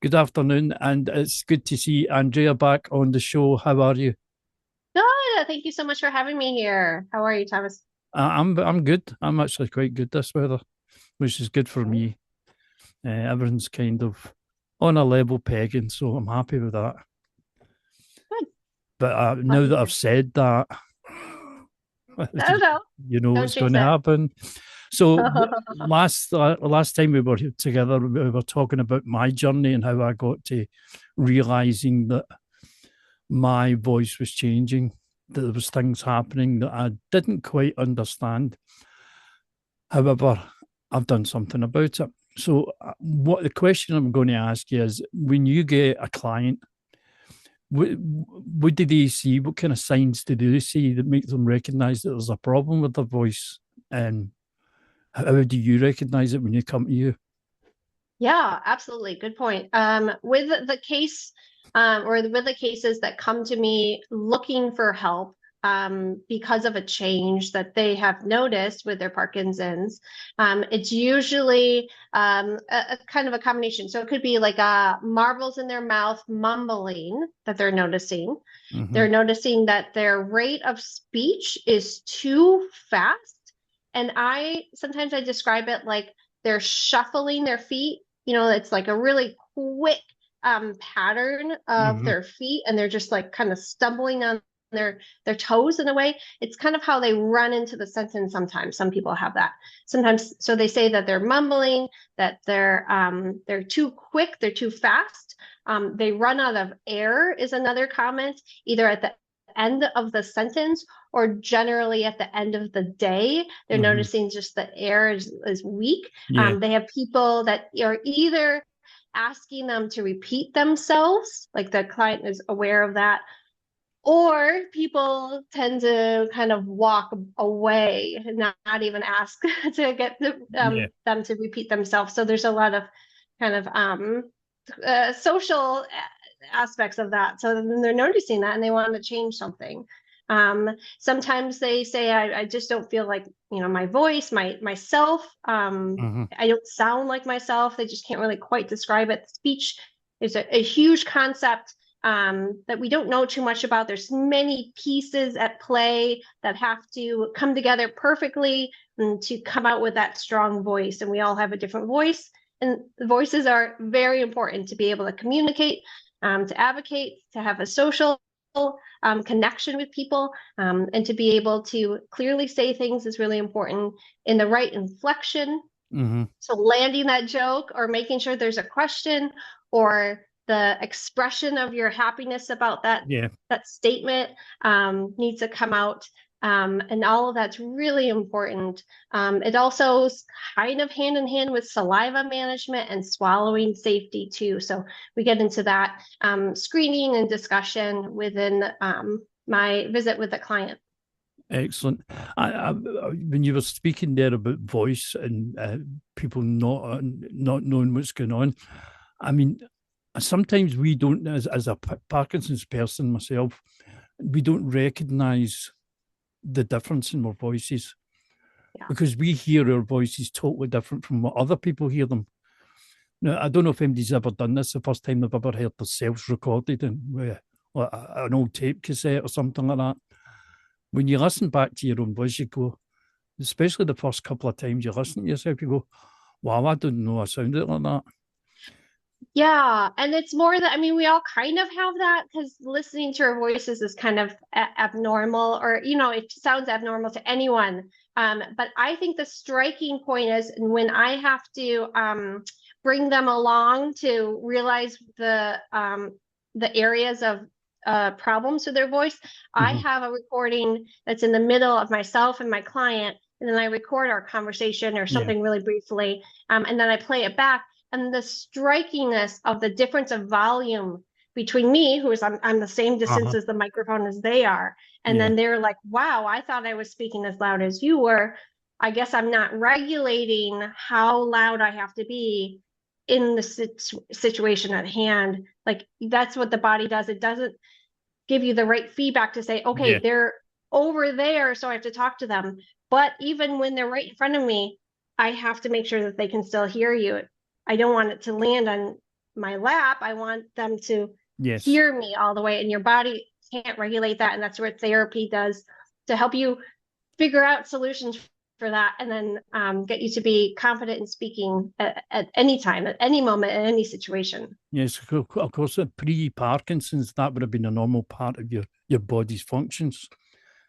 Good afternoon, and it's good to see Andrea back on the show. How are you? Good. Thank you so much for having me here. How are you, Thomas? I'm good. I'm actually quite good this weather, which is good for me. Everything's kind of on a level pegging, so I'm happy with that. Good. But Love now to that I've hear. said that, No, no, you know don't what's change going to that. happen. So last time we were together, we were talking about my journey and how I got to realizing that my voice was changing, that there was things happening that I didn't quite understand. However, I've done something about it. So, what the question I'm going to ask you is: when you get a client, what do they see? What kind of signs do they see that make them recognise that there's a problem with their voice? And how do you recognise it when you come to you? Yeah, absolutely. Good point. With the case, or with the cases that come to me looking for help, because of a change that they have noticed with their Parkinson's, it's usually a kind of a combination. So it could be like marbles in their mouth, mumbling that they're noticing. Mm-hmm. They're noticing that their rate of speech is too fast. And I sometimes I describe it like they're shuffling their feet. It's like a really quick pattern of Mm-hmm. their feet, and they're just like kind of stumbling on their toes in a way. It's kind of how they run into the sentence sometimes. Some people have that. Sometimes, so they say that they're mumbling, that they're too quick, they're too fast. They run out of air is another comment, either at the end of the sentence or generally at the end of the day. They're Mm-hmm. noticing just the air is weak. Yeah. They have people that are either asking them to repeat themselves, like the client is aware of that, or people tend to kind of walk away and not even ask to get Yeah. them to repeat themselves. So there's a lot of kind of social aspects of that. So then they're noticing that and they want to change something. Sometimes they say, I just don't feel like, my voice, myself. Mm-hmm. I don't sound like myself. They just can't really quite describe it. Speech is a huge concept that we don't know too much about. There's many pieces at play that have to come together perfectly to come out with that strong voice. And we all have a different voice. And the voices are very important to be able to communicate, to advocate, to have a social connection with people, and to be able to clearly say things is really important in the right inflection. Mm-hmm. So landing that joke or making sure there's a question or the expression of your happiness about Yeah. that statement needs to come out. And all of that's really important. It also is kind of hand in hand with saliva management and swallowing safety too. So we get into that screening and discussion within my visit with the client. Excellent. When you were speaking there about voice and people not knowing what's going on, I mean, sometimes we don't, as a Parkinson's person myself, we don't recognise the difference in our voices Yeah. because we hear our voices totally different from what other people hear them. Now, I don't know if anybody's ever done this. The first time they've ever heard themselves recorded and like an old tape cassette or something like that. When you listen back to your own voice, you go, especially the first couple of times you listen to yourself, you go, wow, I didn't know I sounded like that. Yeah, and it's more that, I mean, we all kind of have that because listening to our voices is kind of abnormal, or, it sounds abnormal to anyone. But I think the striking point is when I have to bring them along to realize the areas of problems with their voice. I Mm-hmm. have a recording that's in the middle of myself and my client, and then I record our conversation or Yeah. something really briefly, and then I play it back and the strikiness of the difference of volume between me, who is I'm the same distance Uh-huh. as the microphone as they are, and Yeah. then they're like, "Wow, I thought I was speaking as loud as you were. I guess I'm not regulating how loud I have to be in the situation at hand." Like that's what the body does. It doesn't give you the right feedback to say, "Okay, Yeah. they're over there, so I have to talk to them." But even when they're right in front of me, I have to make sure that they can still hear you. I don't want it to land on my lap. I want them to Yes. hear me all the way, and your body can't regulate that. And that's what therapy does to help you figure out solutions for that, and then get you to be confident in speaking at any time, at any moment, in any situation. Yes, of course, pre-Parkinson's, that would have been a normal part of your body's functions.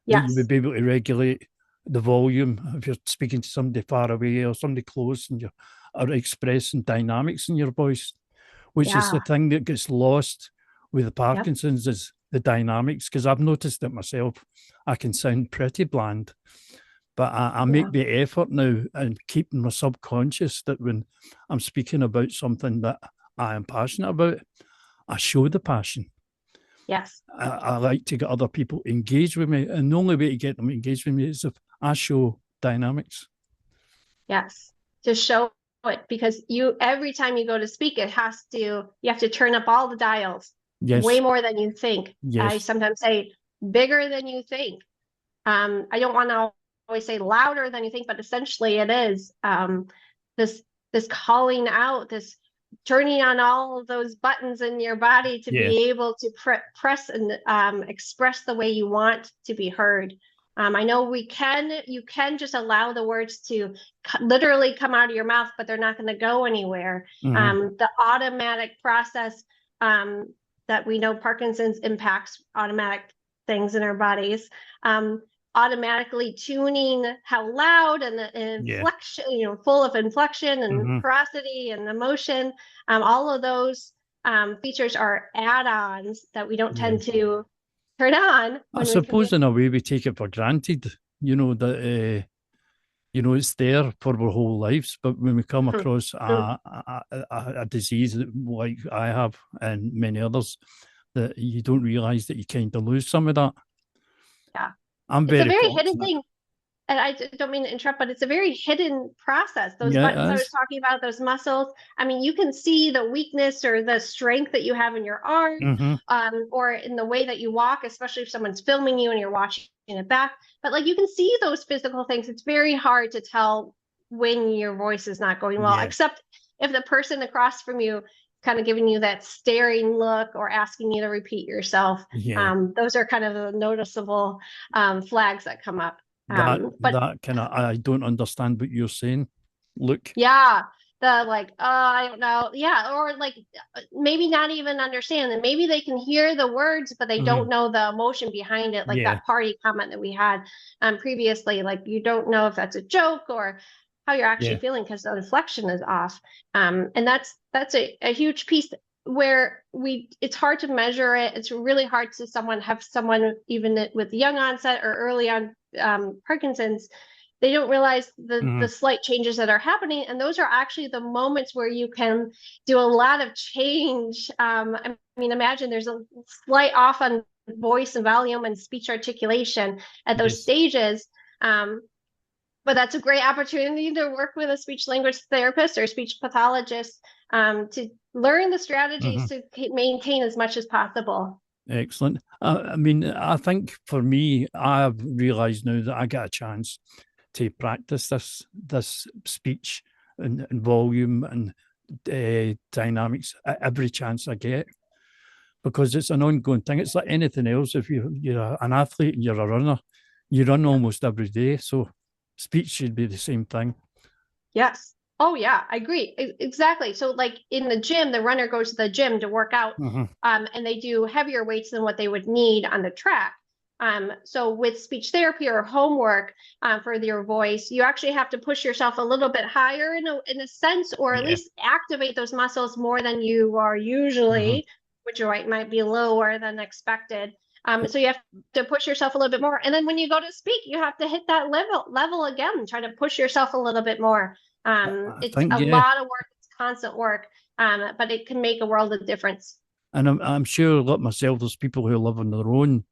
That you would Yes. be able to regulate the volume if you're speaking to somebody far away or somebody close, and you are expressing dynamics in your voice, which is the Yeah. thing that gets lost with the Yep. Parkinson's is the dynamics. Because I've noticed it myself, I can sound pretty bland, but I make the effort now and keeping my subconscious that when I'm speaking about something that I am passionate about, I show the passion. Yes. I like to get other people engaged with me, and the only way to get them engaged with me is if I show dynamics. Yes. To show it, because every time you go to speak, you have to turn up all the dials way Yes. more than you think. I Yes. sometimes say bigger than you think. I don't want to always say louder than you think, but essentially it is this calling out, this turning on all of those buttons in your body to be able to press and express the way you want to be heard. I know you can just allow the words to literally come out of your mouth, but they're not going to go anywhere. The automatic process that we know Parkinson's impacts automatic things in our bodies. Automatically tuning how loud and the inflection, full of inflection and porosity and emotion. All of those features are add-ons that we don't tend to turn on. I suppose in a way we take it for granted, that it's there for our whole lives. But when we come across a disease like I have and many others, that you don't realize that you kind of lose some of that. Yeah. I'm it's very a very fortunate. hidden thing. And I don't mean to interrupt, but it's a very hidden process. Those buttons I was talking about, those muscles. I mean, you can see the weakness or the strength that you have in your arm, or in the way that you walk, especially if someone's filming you and you're watching it back. But like you can see those physical things. It's very hard to tell when your voice is not going well, except if the person across from you kind of giving you that staring look or asking you to repeat yourself. Those are kind of the noticeable flags that come up. I don't understand what you're saying. Look. Yeah. I don't know. Yeah. Or like maybe not even understand. And maybe they can hear the words, but they don't know the emotion behind it. Like that party comment that we had previously. Like you don't know if that's a joke or how you're actually feeling because the inflection is off. And that's a huge piece where it's hard to measure it. It's really hard to have someone even with young onset or early on Parkinson's, they don't realize the slight changes that are happening. And those are actually the moments where you can do a lot of change. I mean, imagine there's a slight off on voice and volume and speech articulation at those stages. But that's a great opportunity to work with a speech language therapist or speech pathologist to learn the strategies to maintain as much as possible. Excellent. I mean, I think for me, I've realised now that I get a chance to practice this speech and volume and dynamics at every chance I get, because it's an ongoing thing. It's like anything else. If you're an athlete and you're a runner, you run almost every day. So speech should be the same thing. Yes. Oh yeah, I agree. Exactly. So like in the gym, the runner goes to the gym to work out, and they do heavier weights than what they would need on the track. So with speech therapy or homework for your voice, you actually have to push yourself a little bit higher in a sense, or at least activate those muscles more than you are usually, which might be lower than expected. So you have to push yourself a little bit more. And then when you go to speak, you have to hit that level again, try to push yourself a little bit more. It's a lot of work, it's constant work, but it can make a world of difference. And I'm sure, like myself, there's people who live on their own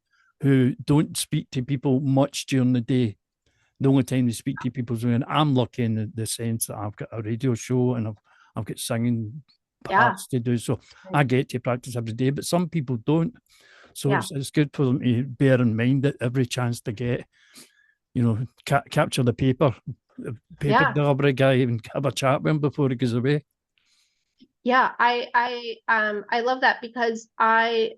who don't speak to people much during the day. The only time they speak to people is when I'm lucky in the sense that I've got a radio show and I've got singing parts to do. So I get to practice every day, but some people don't. So it's good for them to bear in mind that every chance to get, capture the paper delivery guy and have a chat with him before he goes away. Yeah, I love that because I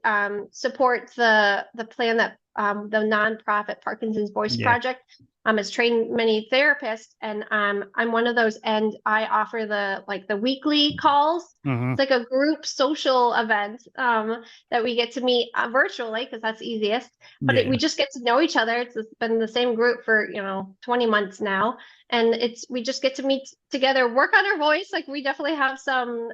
support the plan that the nonprofit Parkinson's Voice Yeah. Project has trained many therapists, and I'm one of those, and I offer the weekly calls. Uh-huh. It's like a group social event that we get to meet virtually because that's easiest. But Yeah. we just get to know each other. It's been the same group for 20 months now, and we just get to meet together, work on our voice. Like we definitely have some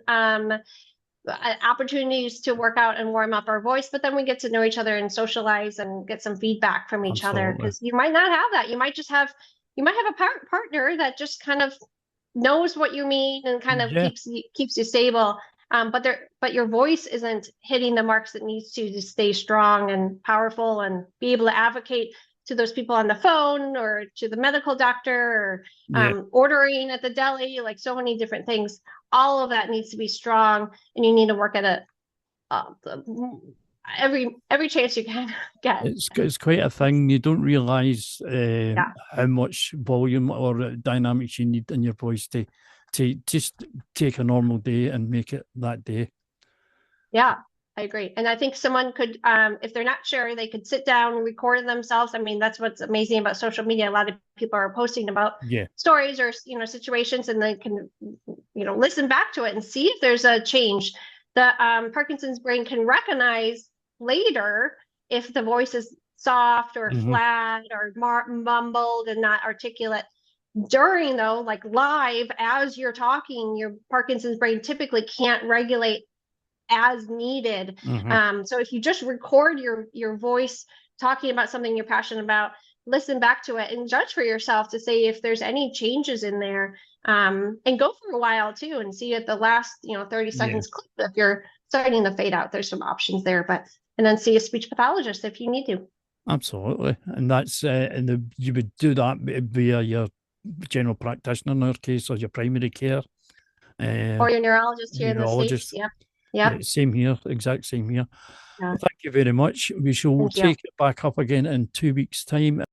opportunities to work out and warm up our voice, but then we get to know each other and socialize and get some feedback from each other, Absolutely. because you might not have that. You might have a partner that just kind of knows what you mean and kind of Yeah. keeps you stable. But your voice isn't hitting the marks it needs to stay strong and powerful and be able to advocate to those people on the phone or to the medical doctor, or Yeah. ordering at the deli, like so many different things. All of that needs to be strong, and you need to work at it uh, every chance you can get. It's quite a thing. You don't realize Yeah. how much volume or dynamics you need in your voice to just take a normal day and make it that day. Yeah, I agree. And I think someone could, if they're not sure, they could sit down and record themselves. I mean, that's what's amazing about social media. A lot of people are posting about Yeah. stories or situations, and they can listen back to it and see if there's a change. The Parkinson's brain can recognize later if the voice is soft or Hmm. flat or mumbled and not articulate. During, though, like live, as you're talking, your Parkinson's brain typically can't regulate as needed. Hmm. So if you just record your voice talking about something you're passionate about, listen back to it and judge for yourself to say if there's any changes in there. And go for a while too and see at the last 30 Yeah. seconds clip if you're starting to fade out. There's some options there, and then see a speech pathologist if you need to. Absolutely. And that's you would do that via your general practitioner in our case, or your primary care Or your neurologist here in the States. neurologist. Yep. Yeah, Yep. same here, exact same here. Yeah. Well, thank you very much. We shall Thank you. take it back up again in 2 weeks' time.